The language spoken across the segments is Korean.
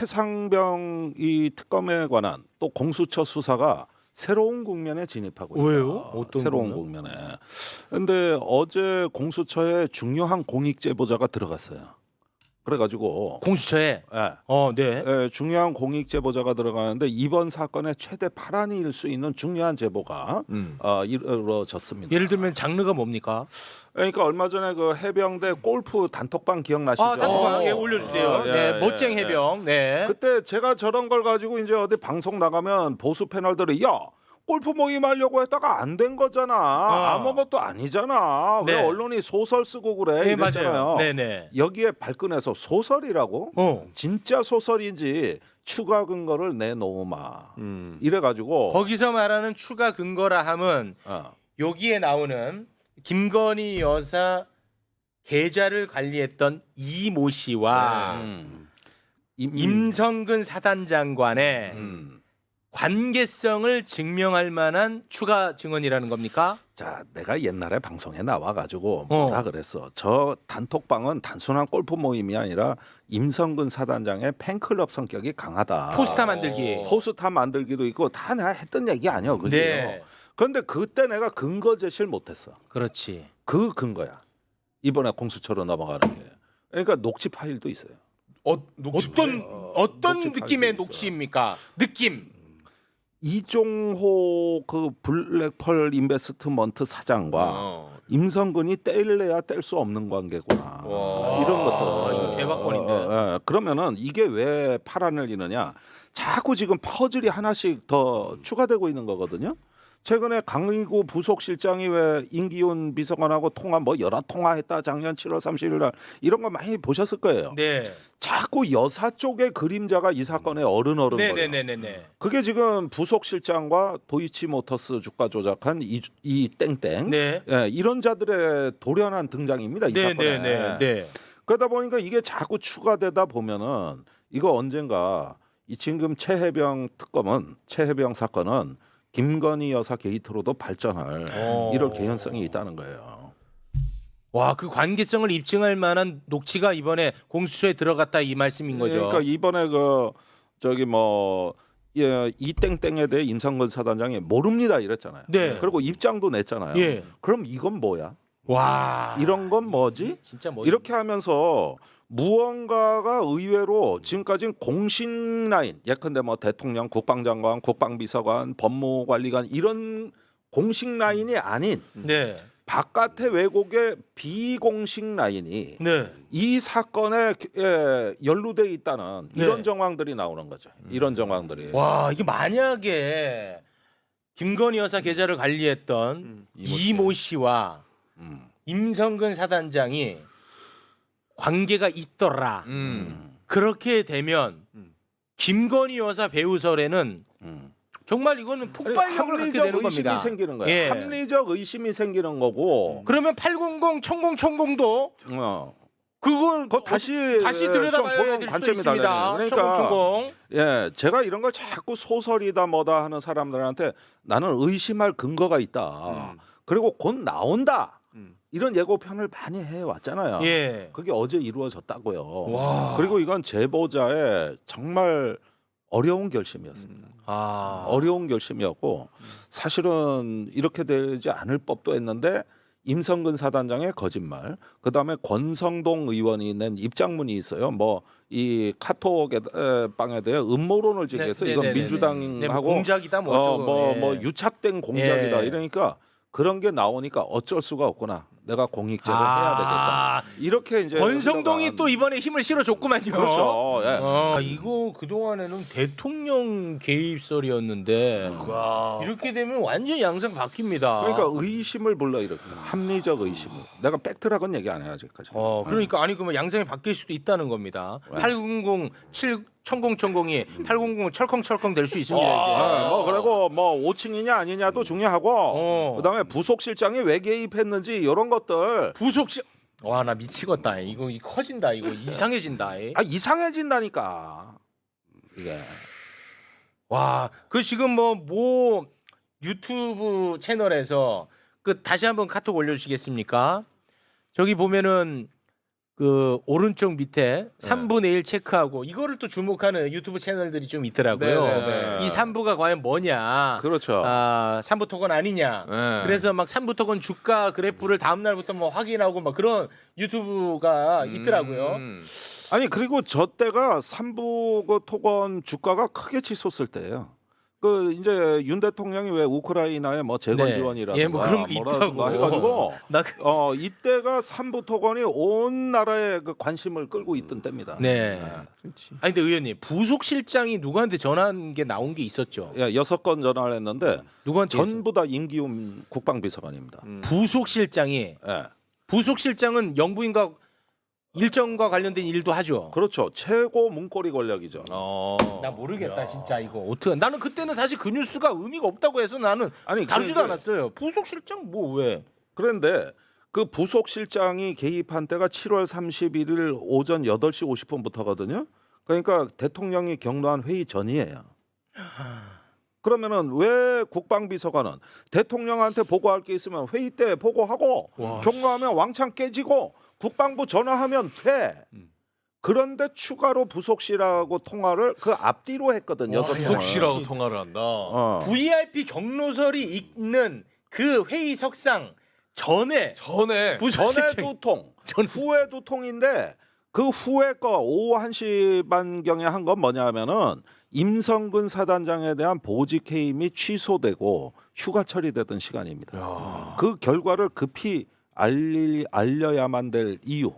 최상병 이 특검에 관한 또 공수처 수사가 새로운 국면에 진입하고 있다. 왜요? 어떤 새로운 국면? 국면에. 근데 어제 공수처에 중요한 공익 제보자가 들어갔어요. 그래가지고 공수처에 예. 네. 예, 중요한 공익 제보자가 들어가는데 이번 사건의 최대 파란일 수 있는 중요한 제보가 이루어졌습니다. 예를 들면 장르가 뭡니까? 그러니까 얼마 전에 그 해병대 골프 단톡방 기억나시죠? 단톡방 올려주세요. 네, 멋쟁 해병. 네. 그때 제가 저런 걸 가지고 이제 어디 방송 나가면 보수 패널들이 야 골프 모임 하려고 했다가 안 된 거잖아. 아무것도 아니잖아. 네. 왜 언론이 소설 쓰고 그래? 네, 이랬잖아요. 맞아요. 네네. 여기에 발끈해서 소설이라고? 진짜 소설인지 추가 근거를 내놓으마. 이래가지고 거기서 말하는 추가 근거라 함은 여기에 나오는 김건희 여사 계좌를 관리했던 이모 씨와 임성근 사단장관의 관계성을 증명할 만한 추가 증언이라는 겁니까? 자, 내가 옛날에 방송에 나와가지고 뭐라 그랬어. 저 단톡방은 단순한 골프 모임이 아니라 임성근 사단장의 팬클럽 성격이 강하다. 포스터 만들기. 포스터 만들기도 있고 다 내가 했던 얘기 아니야, 그죠? 네. 그런데 그때 내가 근거 제시를 못했어. 그렇지. 그 근거야. 이번에 공수처로 넘어가는 게. 그러니까 녹취 파일도 있어요. 어떤 느낌의 녹취입니까? 느낌. 이종호 그 블랙펄 인베스트먼트 사장과 임성근이 뗄래야 뗄 수 없는 관계구나. 이런 것도 이거 대박권인데. 그러면은 이게 왜 파란을 이느냐? 자꾸 지금 퍼즐이 하나씩 더 추가되고 있는 거거든요. 최근에 강의구 부속실장이 왜 임기훈 비서관하고 통화 여러 통화했다 작년 7월 30일 날 이런 거 많이 보셨을 거예요. 네. 자꾸 여사 쪽의 그림자가 이 사건에 어른거려요. 네네네네. 그게 지금 부속실장과 도이치모터스 주가 조작한 이 땡땡 네. 예, 이런 자들의 돌연한 등장입니다. 이 사건에. 네. 그러다 보니까 이게 자꾸 추가되다 보면은 이거 언젠가 이 지금 최혜병 사건은 김건희 여사 게이트로도 발전할 이럴 개연성이 있다는 거예요. 와, 그 관계성을 입증할 만한 녹취가 이번에 공수처에 들어갔다 이 말씀인 거죠. 그러니까 이번에 이 땡땡에 대해 임성근 사단장이 모릅니다 이랬잖아요. 네. 그리고 입장도 냈잖아요. 예. 그럼 이건 뭐야? 와, 이런 건 뭐지? 진짜 이렇게 하면서 무언가가 의외로 지금까지는 공식 라인, 예컨대 대통령, 국방장관, 국방비서관, 법무관리관 이런 공식 라인이 아닌 네. 바깥의 왜곡의 비공식 라인이 네. 이 사건에 연루돼 있다는 이런 정황들이 나오는 거죠. 이런 정황들이. 와, 이게 만약에 김건희 여사 계좌를 관리했던 이모 씨와 임성근 사단장이 관계가 있더라. 그렇게 되면 김건희 여사 배우설에는 정말 이거는 폭발력을 갖게 되는 겁니다. 생기는 거예요. 예. 합리적 의심이 생기는 거고. 그러면 800, 천공도 그걸 다시 들여다봐야 될 수도 있습니다. 그러니까 예, 제가 이런 걸 자꾸 소설이다 뭐다 하는 사람들한테 나는 의심할 근거가 있다. 그리고 곧 나온다. 이런 예고편을 많이 해왔잖아요. 예. 그게 어제 이루어졌다고요. 와. 그리고 이건 제보자의 정말 어려운 결심이었습니다. 어려운 결심이었고 사실은 이렇게 되지 않을 법도 했는데 임성근 사단장의 거짓말, 그 다음에 권성동 의원이 낸 입장문이 있어요. 이 카톡 방에 대해 음모론을 제기해서 이건 민주당하고 공작이다 유착된 공작이다 이러니까 그런 게 나오니까 어쩔 수가 없구나. 내가 공익제를 해야 되겠다. 이렇게 이제 권성동이 또 이번에 힘을 실어줬구만요. 그렇죠. 예. 이거 그 동안에는 대통령 개입설이었는데 이렇게 되면 완전 양상 바뀝니다. 그러니까 의심을 불러일으켜. 합리적 의심을. 내가 팩트라고는 얘기 안 해야지까지. 그러니까 그러면 양상이 바뀔 수도 있다는 겁니다. 800, 7000이 800 철컹철컹 될 수 있습니다. 이제. 그리고 5층이냐 아니냐도 중요하고 그다음에 부속실장이 왜 개입했는지 이런 것들. 와, 나 미치겠다. 이거 커진다. 이거 이상해진다. 이상해진다니까. 이게. 와, 그 지금 뭐 유튜브 채널에서 다시 한번 카톡 올려주시겠습니까? 저기 보면은 그 오른쪽 밑에 3분의 1 체크하고 이거를 또 주목하는 유튜브 채널들이 좀 있더라고요. 네네네. 이 3부가 과연 뭐냐? 그렇죠. 3부 토건 아니냐? 네. 그래서 막 3부 토건 주가 그래프를 다음 날부터 뭐 확인하고 막 그런 유튜브가 있더라고요. 아니 그리고 저 때가 3부 그 토건 주가가 크게 치솟을 때예요. 그 이제 윤 대통령이 왜 우크라이나에 뭐 재건 네. 지원이라든가 예, 뭐 그런 게 뭐라든가 있다고. 해가지고 나 이때가 3부 토건이 온 나라의 그 관심을 끌고 있던 때입니다. 네. 아니 근데 의원님 부속 실장이 누구한테 전화한 게 나온 게 있었죠. 예, 6건 전화를 했는데 누구한테 전부 다 임기훈 국방비서관입니다. 부속 실장이 예. 부속 실장은 영부인과 일정과 관련된 일도 하죠. 그렇죠. 최고 문고리 권력이죠. 나 모르겠다 진짜 이거 어떻게 나는 그때는 사실 그 뉴스가 의미가 없다고 해서 나는 아니 다루지도 그런데- 않았어요. 부속 실장 뭐 왜? 그런데 그 부속 실장이 개입한 때가 7월 31일 오전 8시 50분부터거든요. 그러니까 대통령이 격노한 회의 전이에요. 그러면은 왜 국방비서관은 대통령한테 보고할 게 있으면 회의 때 보고하고 격노하면 왕창 깨지고 국방부 전화하면 돼. 그런데 추가로 부속실하고 통화를 그 앞뒤로 했거든요. 와, 부속실하고 통화를 한다. VIP 경로설이 있는 그 회의석상 전에 부속 전에 실장 두 통, 후에 두 통인데 그 후에 거 오후 1시 반경에 한 건 뭐냐면은 임성근 사단장에 대한 보직 해임이 취소되고 휴가 처리되던 시간입니다. 그 결과를 급히 알려야만 될 이유,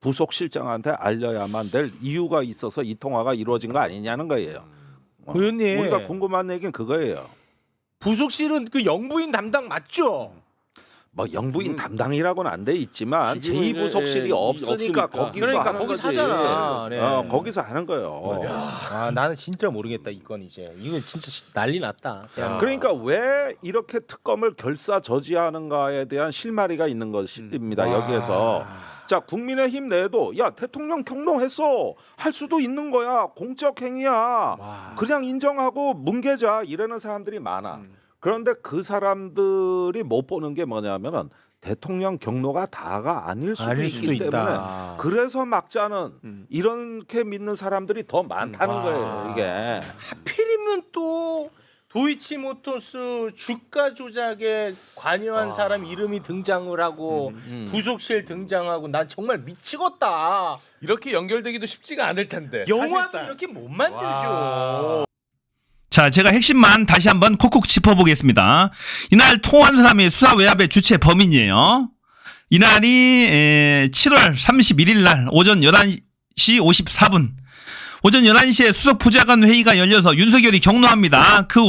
부속 실장한테 알려야만 될 이유가 있어서 이 통화가 이루어진 거 아니냐는 거예요. 의원님 우리가 궁금한 얘기는 그거예요. 부속실은 그 영부인 담당 맞죠? 뭐 영부인 담당이라고는 안 돼 있지만 지금은 제2부속실이 이제 없으니까 없으니까. 거기서 그러니까 하는 거기서 거지. 하잖아. 네. 거기서 하는 거예요. 나는 진짜 모르겠다 이건 이제 이거 진짜 난리 났다. 그러니까 왜 이렇게 특검을 결사저지하는가에 대한 실마리가 있는 것입니다. 여기에서 자 국민의힘 내에도 야 대통령 격노했어 할 수도 있는 거야 공적 행위야 그냥 인정하고 뭉개자 이러는 사람들이 많아. 그런데 그 사람들이 못 보는 게 뭐냐면은 대통령 경로가 다가 아닐 수도 있기 때문에 그래서 막자는 이렇게 믿는 사람들이 더 많다는 거예요. 이게 하필이면 또 도이치모터스 주가 조작에 관여한 사람 이름이 등장을 하고 부속실 등장하고 난 정말 미치겠다. 이렇게 연결되기도 쉽지가 않을 텐데. 영화도 사실상. 이렇게 못 만들죠. 자, 제가 핵심만 다시 한번 콕콕 짚어보겠습니다. 이날 통화한 사람이 수사 외압의 주체 범인이에요. 이날이 7월 31일 날 오전 11시 54분. 오전 11시에 수석보좌관 회의가 열려서 윤석열이 격노합니다. 그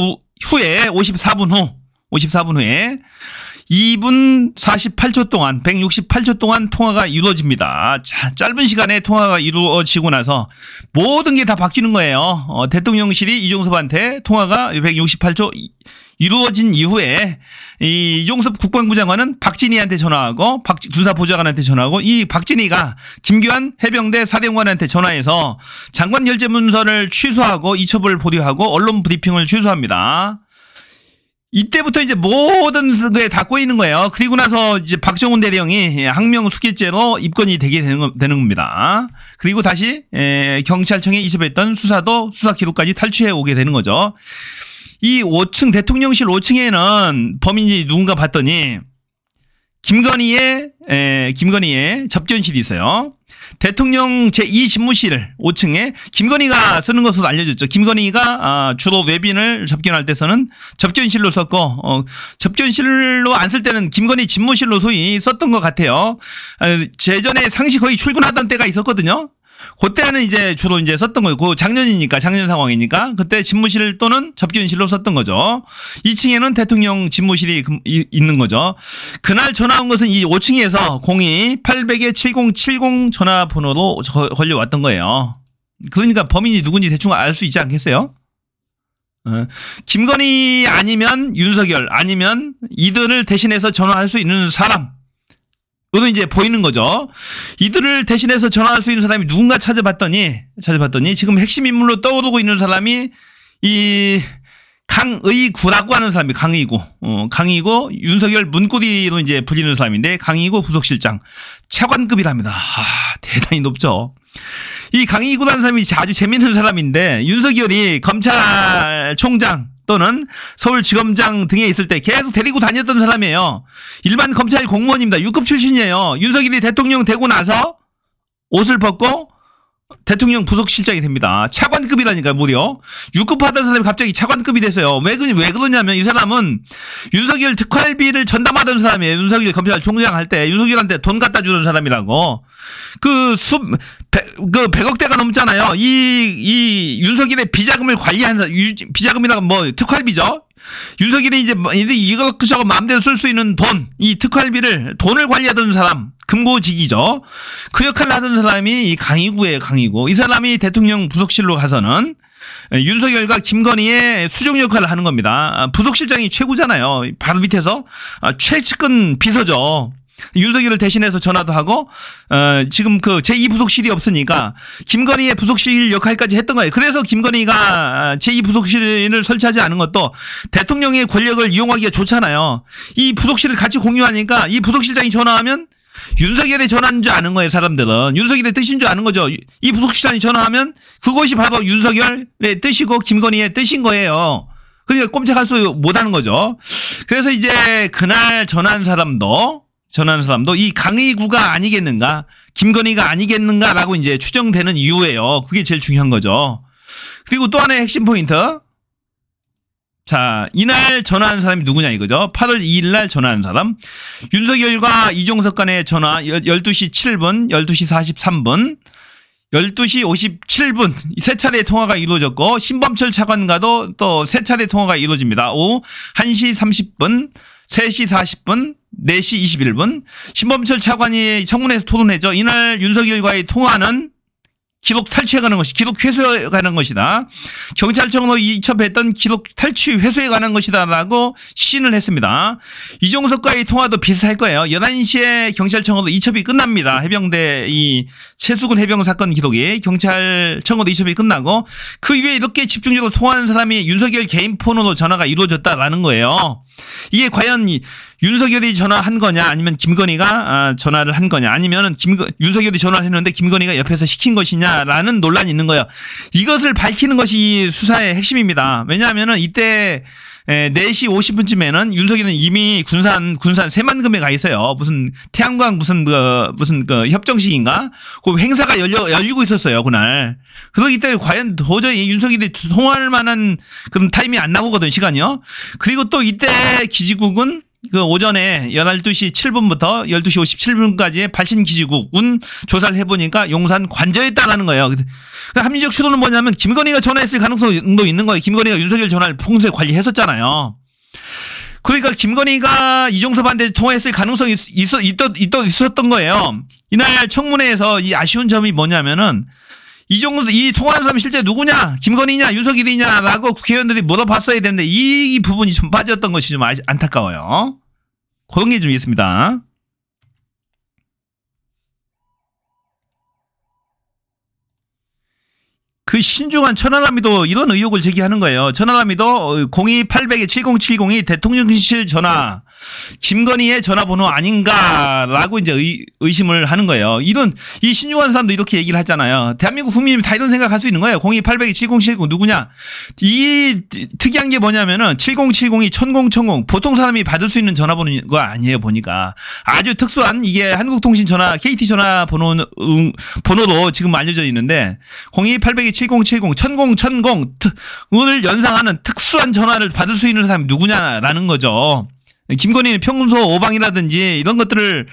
후에 54분 후에 2분 48초 동안 168초 동안 통화가 이루어집니다. 자, 짧은 시간에 통화가 이루어지고 나서 모든 게 다 바뀌는 거예요. 대통령실이 이종섭한테 통화가 168초 이루어진 이후에 이종섭 국방부 장관은 박진희한테 전화하고 군사보좌관한테 전화하고 이 박진희가 김규환 해병대 사령관한테 전화해서 장관 결재 문서를 취소하고 이첩을 보류하고 언론 브리핑을 취소합니다. 이때부터 이제 모든 게 다 꼬이는 거예요. 그리고 나서 이제 박정훈 대령이 항명수괴죄로 입건이 되게 되는 겁니다. 그리고 다시 경찰청에 이첩했던 수사도 수사 기록까지 탈취해 오게 되는 거죠. 이 5층 대통령실 5층에는 범인이 누군가 봤더니 김건희의 접견실이 있어요. 대통령 제2집무실 5층에 김건희가 쓰는 것으로 알려졌죠. 김건희가 주로 외빈을 접견할 때서는 접견실로 썼고 접견실로 안 쓸 때는 김건희 집무실로 소위 썼던 것 같아요. 재전에 상시 거의 출근하던 때가 있었거든요. 그때는 이제 주로 이제 썼던 거고 작년이니까 작년 상황이니까 그때 집무실 또는 접견실로 썼던 거죠. 2층에는 대통령 집무실이 있는 거죠. 그날 전화 온 것은 이 5층에서 02-800-7070 전화번호로 걸려왔던 거예요. 그러니까 범인이 누군지 대충 알 수 있지 않겠어요? 김건희 아니면 윤석열 아니면 이들을 대신해서 전화할 수 있는 사람 그것도 이제 보이는 거죠. 이들을 대신해서 전화할 수 있는 사람이 누군가 찾아봤더니 지금 핵심 인물로 떠오르고 있는 사람이 이 강의구라고 하는 사람이 강의구. 강의구 윤석열 문고리로 이제 불리는 사람인데 강의구 부속실장 차관급이랍니다. 대단히 높죠. 이 강의구라는 사람이 아주 재미있는 사람인데 윤석열이 검찰총장 또는 서울지검장 등에 있을 때 계속 데리고 다녔던 사람이에요. 일반 검찰 공무원입니다. 6급 출신이에요. 윤석열이 대통령 되고 나서 옷을 벗고 대통령 부속실장이 됩니다. 차관급이라니까 무려 6급 하던 사람이 갑자기 차관급이 됐어요. 왜 그러냐면 이 사람은 윤석열 특활비를 전담하던 사람이에요. 윤석열 검찰총장 할 때 윤석열한테 돈 갖다 주는 사람이라고. 그 100억대가 넘잖아요. 이 윤석열의 비자금을 관리하는 사람, 비자금이라고 뭐 특활비죠. 윤석열이 이제 이것저것 마음대로 쓸 수 있는 돈, 이 특활비를 돈을 관리하던 사람, 금고직이죠. 그 역할을 하던 사람이 이 강의구예요, 강의구. 이 사람이 대통령 부속실로 가서는 윤석열과 김건희의 수정 역할을 하는 겁니다. 부속실장이 최고잖아요. 바로 밑에서 최측근 비서죠. 윤석열을 대신해서 전화도 하고 지금 그 제2부속실이 없으니까 김건희의 부속실 역할까지 했던 거예요. 그래서 김건희가 제2부속실을 설치하지 않은 것도 대통령의 권력을 이용하기가 좋잖아요. 이 부속실을 같이 공유하니까 이 부속실장이 전화하면 윤석열의 전화인 줄 아는 거예요. 사람들은 윤석열의 뜻인 줄 아는 거죠. 이 부속실장이 전화하면 그것이 바로 윤석열의 뜻이고 김건희의 뜻인 거예요. 그러니까 꼼짝할 수 못하는 거죠. 그래서 이제 그날 전화한 사람도 이 강의구가 아니겠는가, 김건희가 아니겠는가라고 이제 추정되는 이유예요. 그게 제일 중요한 거죠. 그리고 또 하나의 핵심 포인트. 자, 이날 전화한 사람이 누구냐 이거죠. 8월 2일 날 전화한 사람. 윤석열과 이종석 간의 전화 12시 7분, 12시 43분, 12시 57분 세 차례 통화가 이루어졌고 신범철 차관과도 또 세 차례 통화가 이루어집니다. 오후 1시 30분, 3시 40분, 4시 21분 신범철 차관이 청문회에서 토론했죠. 이날 윤석열과의 통화는 기록 탈취해가는 것이 기록 회수해 가는 것이다. 경찰청으로 이첩했던 기록 탈취 회수해 가는 것이다라고 시인을 했습니다. 이종석과의 통화도 비슷할 거예요. 11시에 경찰청으로 이첩이 끝납니다. 해병대 이 최수근 해병 사건 기록이 경찰청으로 이첩이 끝나고 그 이후에 이렇게 집중적으로 통화하는 사람이 윤석열 개인 폰으로 전화가 이루어졌다라는 거예요. 이게 과연 윤석열이 전화한 거냐 아니면 김건희가 전화를 한 거냐 아니면 윤석열이 전화를 했는데 김건희가 옆에서 시킨 것이냐라는 논란이 있는 거예요. 이것을 밝히는 것이 수사의 핵심입니다. 왜냐하면 이때 4시 50분쯤에는 윤석열은 이미 군산 새만금에 가 있어요. 무슨 태양광 무슨 협정식인가? 그 행사가 열리고 있었어요, 그날. 그러기 때문에 과연 도저히 윤석열이 통화할 만한 그런 타임이 안 나오거든, 시간이요. 그리고 또 이때 기지국은 그 오전에 12시 7분부터 12시 57분까지의 발신 기지국은 조사를 해보니까 용산 관저였다라는 거예요. 그러니까 합리적 추론은 뭐냐면 김건희가 전화했을 가능성도 있는 거예요. 김건희가 윤석열 전화를 평소에 관리했었잖아요. 그러니까 김건희가 이종섭한테 통화했을 가능성이 있었던 거예요. 이날 청문회에서 이 아쉬운 점이 뭐냐면은 이 통화하는 사람이 실제 누구냐? 김건희냐? 윤석열이냐라고 국회의원들이 물어봤어야 되는데 이 부분이 좀 빠졌던 것이 좀 안타까워요. 그런 게 좀 있습니다. 그 신중한 천하람이도 이런 의혹을 제기하는 거예요. 천하람이도 02-800-7070이 대통령실 전화, 김건희의 전화번호 아닌가라고 이제 의심을 하는 거예요. 이 신중한 사람도 이렇게 얘기를 하잖아요. 대한민국 국민이 다 이런 생각할 수 있는 거예요. 02-800-7070 누구냐? 이 특이한 게 뭐냐면은 7070이 1000 보통 사람이 받을 수 있는 전화번호가 아니에요. 보니까 아주 특수한 이게 한국통신 전화, KT 전화 번호로 지금 알려져 있는데 02-800-7070, 1000을 연상하는 특수한 전화를 받을 수 있는 사람이 누구냐라는 거죠. 김건희는 평소 오방이라든지 이런 것들을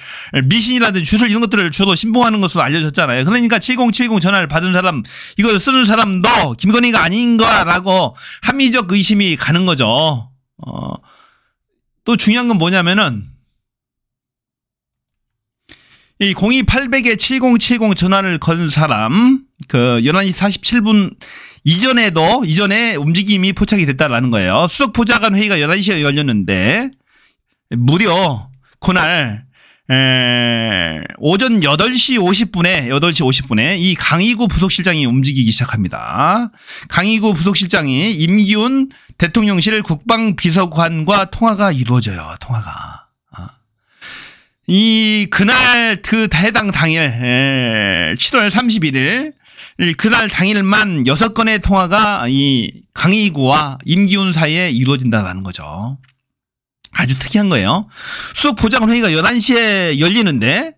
미신이라든지 주술 이런 것들을 주로 신봉하는 것으로 알려졌잖아요. 그러니까 7070 전화를 받은 사람, 이걸 쓰는 사람도 김건희가 아닌가라고 합리적 의심이 가는 거죠. 또 중요한 건 뭐냐면은 이 02-800-7070 전화를 건 사람, 11시 47분 이전에 움직임이 포착이 됐다라는 거예요. 수석 보좌관 회의가 11시에 열렸는데, 무려 그날 오전 8시 50분에 이 강희구 부속실장이 움직이기 시작합니다. 강희구 부속실장이 임기훈 대통령실 국방비서관과 통화가 이루어져요. 통화가. 그날 해당 당일 7월 31일 그날 당일만 6건의 통화가 이 강희구와 임기훈 사이에 이루어진다는 거죠. 아주 특이한 거예요. 수석 보좌관 회의가 11시에 열리는데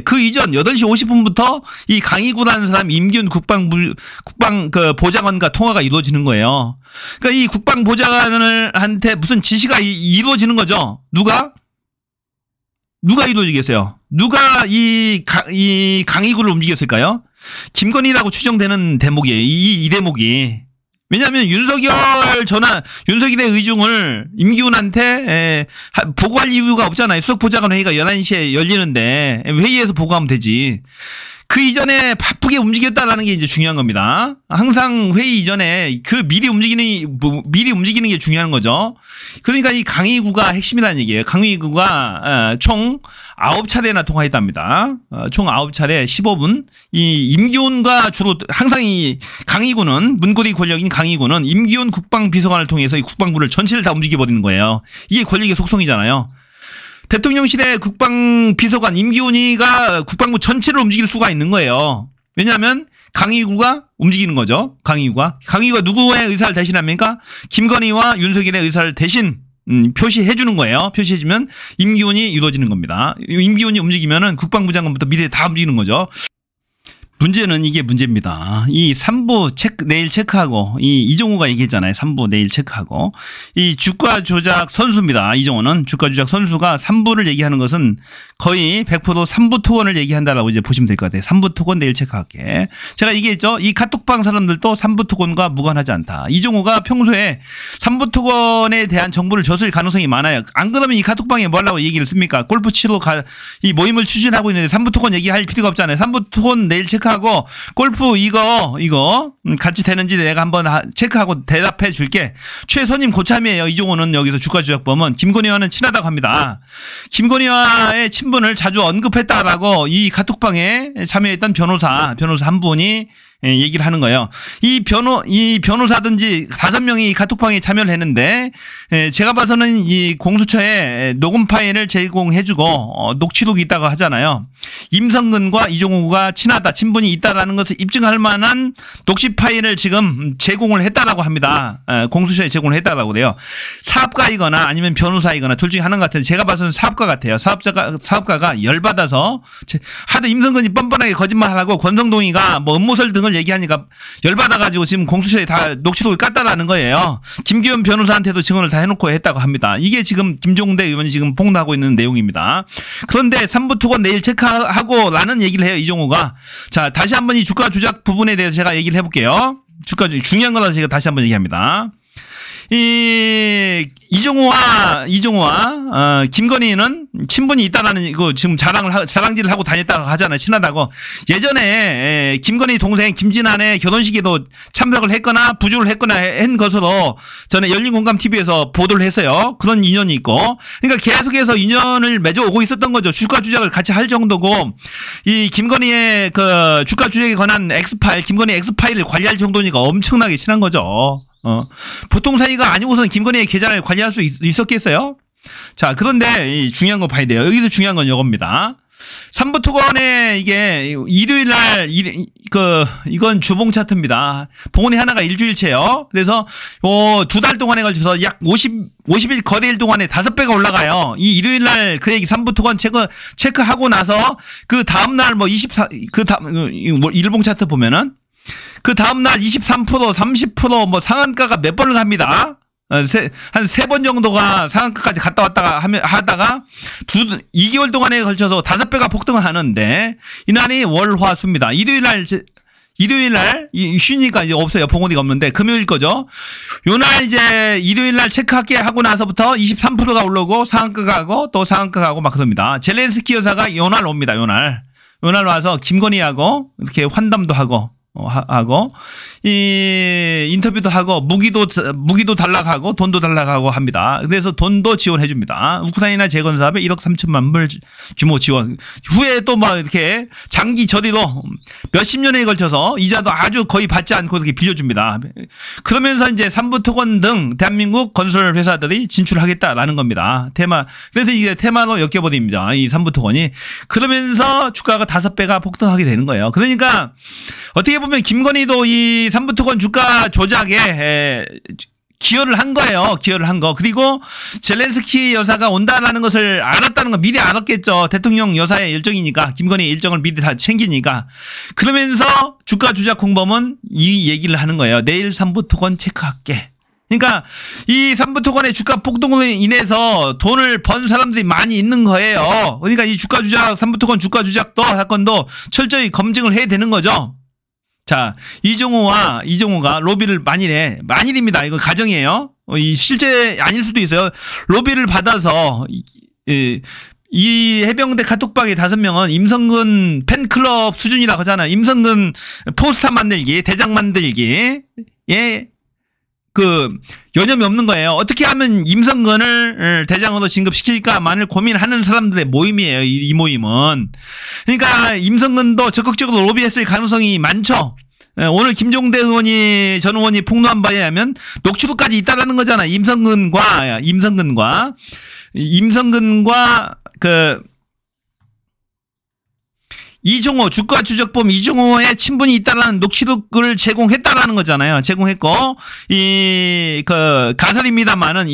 그 이전 8시 50분부터 이 강희구라는 사람 임기훈 보좌관과 통화가 이루어지는 거예요. 그러니까 이 국방보좌관한테 무슨 지시가 이루어지는 거죠. 누가 이루어지겠어요? 누가 이 강희구를 움직였을까요? 김건희라고 추정되는 대목이에요. 이 대목이. 왜냐하면 윤석열의 의중을 임기훈한테 보고할 이유가 없잖아요. 수석보좌관 회의가 11시에 열리는데 회의에서 보고하면 되지. 그 이전에 바쁘게 움직였다라는 게 이제 중요한 겁니다. 항상 회의 이전에 미리 움직이는 게 중요한 거죠. 그러니까 이 강희구가 핵심이라는 얘기예요. 강희구가 총 9차례나 통화했답니다. 총 9차례 15분. 이 임기훈과 주로 항상 이 강희구는 문고리 권력인 강희구는 임기훈 국방비서관을 통해서 이 국방부를 전체를 다 움직여버리는 거예요. 이게 권력의 속성이잖아요. 대통령실의 국방비서관 임기훈이가 국방부 전체를 움직일 수가 있는 거예요. 왜냐하면 강희구가 움직이는 거죠. 강희구가 누구의 의사를 대신합니까? 김건희와 윤석열의 의사를 대신 표시해 주는 거예요. 표시해주면 임기훈이 이루어지는 겁니다. 임기훈이 움직이면은 국방부 장관부터 밑에 다 움직이는 거죠. 문제는 이게 문제입니다. 이 3부 내일 체크하고 이종호가 얘기했잖아요. 3부 내일 체크하고 이 주가 조작 선수입니다. 이종호는 주가 조작 선수가 3부를 얘기하는 것은 거의 100% 3부 토건을 얘기한다라고 이제 보시면 될 것 같아요. 3부 토건 내일 체크할게. 제가 얘기했죠. 이 카톡방 사람들도 3부 토건과 무관하지 않다. 이종호가 평소에 3부 토건에 대한 정보를 줬을 가능성이 많아요. 안 그러면 이 카톡방에 뭐 하려고 얘기를 씁니까? 골프 치러 이 모임을 추진하고 있는데 3부 토건 얘기할 필요가 없잖아요. 3부 토건 내일 체크하고 골프 이거 같이 되는지 내가 한번 체크하고 대답해 줄게. 최선임 고참이에요. 이종호는 여기서 주가 조작범은 김건희와는 친하다고 합니다. 김건희와의 친분을 자주 언급했다라고 이 카톡방에 참여했던 변호사 한 분이 얘기를 하는 거예요. 이 변호사든지 5명이 카톡방에 참여를 했는데 제가 봐서는 이 공수처에 녹음 파일을 제공해주고 녹취록이 있다고 하잖아요. 임성근과 이종호가 친하다, 친분이 있다라는 것을 입증할 만한 녹취 파일을 지금 제공을 했다라고 합니다. 공수처에 제공을 했다라고 그래요. 사업가이거나 아니면 변호사이거나 둘 중에 하나인 것 같아요. 제가 봐서는 사업가 같아요. 사업가가 열받아서 하도 임성근이 뻔뻔하게 거짓말하고 권성동이가 뭐 음모설 등을 얘기하니까 열받아가지고 지금 공수처에 다 녹취록을 깠다라는 거예요. 김기현 변호사한테도 증언을 다 해놓고 했다고 합니다. 이게 지금 김종대 의원이 지금 폭로하고 있는 내용입니다. 그런데 3부 토건 내일 체크하고 라는 얘기를 해요. 이종호가. 자, 다시 한번 이 주가 조작 부분에 대해서 제가 얘기를 해볼게요. 주가 조작 중요한 거라서 제가 다시 한번 얘기합니다. 이종호와 김건희는 친분이 있다라는 이거 지금 자랑질을 하고 다녔다고 하잖아요. 친하다고. 예전에 김건희 동생 김진환의 결혼식에도 참석을 했거나 부주를 했거나 한 것으로 전에 열린공감TV에서 보도를 했어요. 그런 인연이 있고. 그러니까 계속해서 인연을 맺어오고 있었던 거죠. 주가 조작을 같이 할 정도고 이 김건희의 그 주가 조작에 관한 김건희 엑스파일을 관리할 정도니까 엄청나게 친한 거죠. 보통 사이가 아니고서는 김건희의 계좌를 관리할 수 있었겠어요? 자, 그런데 중요한 거 봐야 돼요. 여기서 중요한 건 이겁니다. 3부 토건에 이게 일요일 날 이건 주봉 차트입니다. 봉헌이 하나가 일주일채요. 그래서 2달 동안에 걸쳐서 약 50일 거래일 동안에 5배가 올라가요. 이 일요일 날 그 얘기 3부 토건 체크하고 나서 그 다음 날 일봉 차트 보면은 그 다음날 23%, 30% 뭐 상한가가 몇 번을 갑니다. 한 3번 정도가 상한가까지 갔다 왔다가 하다가 2개월 동안에 걸쳐서 5배가 폭등을 하는데 이날이 월화수입니다. 일요일 날 쉬니까 이제 없어요. 봉헌이가 없는데 금요일 거죠. 요날 이제 일요일 날 체크할게 하고 나서부터 23%가 올라오고 상한가 가고 또 상한가 가고 막 그럽니다. 젤렌스키 여사가 요날 옵니다. 요날 와서 김건희하고 이렇게 환담도 하고 이 인터뷰도 하고 무기도 달라가고 돈도 달라가고 합니다. 그래서 돈도 지원해 줍니다. 우크라이나 재건 사업에 1억 3천만 불 규모 지원. 후에 또 막 이렇게 장기 저리로 몇십 년에 걸쳐서 이자도 아주 거의 받지 않고 이렇게 빌려줍니다. 그러면서 이제 삼부토건 등 대한민국 건설 회사들이 진출하겠다라는 겁니다. 그래서 이게 테마로 엮여버립니다. 이 삼부토건이. 그러면서 주가가 5배가 폭등하게 되는 거예요. 그러니까 어떻게 보면 김건희도 이 삼부토건 주가 조작에 기여를 한 거예요. 기여를 한 거. 그리고 젤렌스키 여사가 온다라는 것을 알았다는 거 미리 알았겠죠. 대통령 여사의 일정이니까. 김건희 일정을 미리 다 챙기니까. 그러면서 주가 조작 공범은 이 얘기를 하는 거예요. 내일 삼부토건 체크할게. 그러니까 이 삼부토건의 주가 폭등으로 인해서 돈을 번 사람들이 많이 있는 거예요. 그러니까 이 주가 조작, 삼부토건 주가 조작도 사건도 철저히 검증을 해야 되는 거죠. 자, 이종호가 로비를 만일입니다. 이거 가정이에요. 실제 아닐 수도 있어요. 로비를 받아서 이 해병대 카톡방의 5명은 임성근 팬클럽 수준이라고 하잖아요. 임성근 포스터 만들기, 대장 만들기, 여념이 없는 거예요. 어떻게 하면 임성근을 대장으로 진급시킬까만을 고민하는 사람들의 모임이에요. 이 모임은. 그러니까 임성근도 적극적으로 로비했을 가능성이 많죠. 오늘 김종대 전 의원이 폭로한 바에 의하면 녹취록까지 있다라는 거잖아. 임성근과 이종호 주가 추적범 이종호의 친분이 있다라는 녹취록을 제공했다라는 거잖아요. 제공했고 가설입니다만은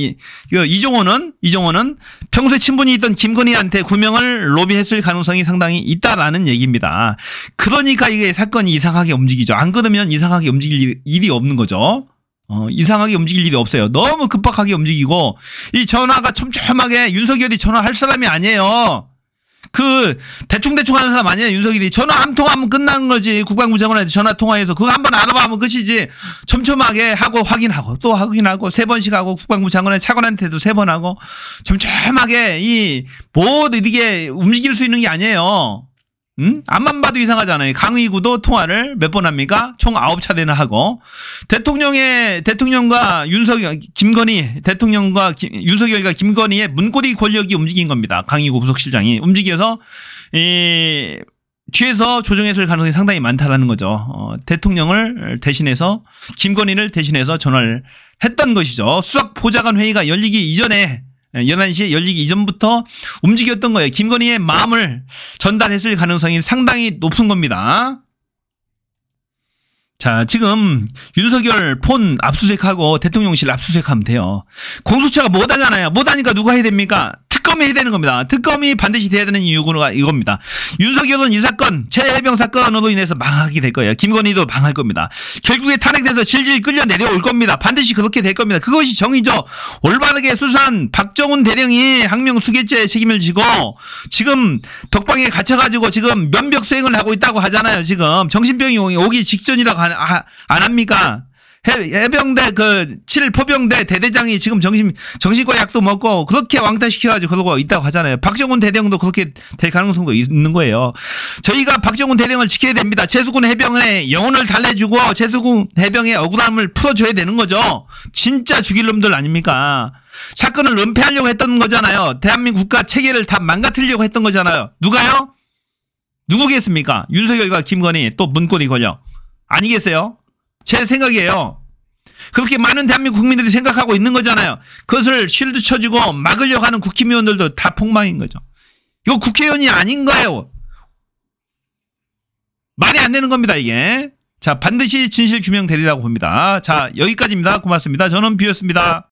이종호는 평소에 친분이 있던 김건희한테 구명을 로비했을 가능성이 상당히 있다라는 얘기입니다. 그러니까 이게 사건이 이상하게 움직이죠. 안 그러면 이상하게 움직일 일이 없는 거죠. 이상하게 움직일 일이 없어요. 너무 급박하게 움직이고 이 전화가 촘촘하게 윤석열이 전화할 사람이 아니에요. 대충 하는 사람 아니야, 윤석열이. 전화 한 통하면 끝나는 거지. 국방부 장관한테 전화 통화해서 그거 한번 알아봐면 끝이지. 촘촘하게 하고 확인하고 또 확인하고 3번씩 하고 국방부 장관한테 차관한테도 3번 하고 촘촘하게 이게 움직일 수 있는 게 아니에요. 앞만 봐도 이상하잖아요. 강의구도 통화를 몇 번 합니까? 총 9차례나 하고. 대통령과 윤석열과 김건희의 문고리 권력이 움직인 겁니다. 강의구 부속실장이 움직여서, 뒤에서 조정했을 가능성이 상당히 많다라는 거죠. 대통령을 대신해서, 김건희를 대신해서 전화를 했던 것이죠. 수석보좌관 회의가 열리기 이전에 11시에 열리기 이전부터 움직였던 거예요. 김건희의 마음을 전달했을 가능성이 상당히 높은 겁니다. 자, 지금 윤석열 폰 압수수색하고 대통령실 압수수색하면 돼요. 공수처가 못하잖아요. 못하니까 누가 해야 됩니까? 특검이 해야 되는 겁니다. 특검이 반드시 돼야 되는 이유가 이겁니다. 윤석열은 이 사건, 최해병 사건으로 인해서 망하게 될 거예요. 김건희도 망할 겁니다. 결국에 탄핵돼서 질질 끌려 내려올 겁니다. 반드시 그렇게 될 겁니다. 그것이 정의죠. 올바르게 수사한 박정훈 대령이 항명수괴죄 책임을 지고 지금 덕방에 갇혀가지고 지금 면벽 수행을 하고 있다고 하잖아요. 지금 정신병이 오기 직전이라고 안 합니까? 해병대 7포병대 대대장이 지금 정신과 약도 먹고 그렇게 왕따시켜가지고 그러고 있다고 하잖아요. 박정훈 대령도 그렇게 될 가능성도 있는 거예요. 저희가 박정훈 대령을 지켜야 됩니다. 최수근 해병의 영혼을 달래주고 최수근 해병의 억울함을 풀어줘야 되는 거죠. 진짜 죽일 놈들 아닙니까? 사건을 은폐하려고 했던 거잖아요. 대한민국 국가 체계를 다 망가뜨리려고 했던 거잖아요. 누가요? 누구겠습니까? 윤석열과 김건희 또 문고리 권력 아니겠어요? 제 생각이에요. 그렇게 많은 대한민국 국민들이 생각하고 있는 거잖아요. 그것을 쉴드 쳐주고 막으려고 하는 국힘의원들도 다 폭망인 거죠. 이거 국회의원이 아닌 거예요. 말이 안 되는 겁니다, 이게. 자, 반드시 진실 규명 되리라고 봅니다. 자, 여기까지입니다. 고맙습니다. 저는 뷰였습니다.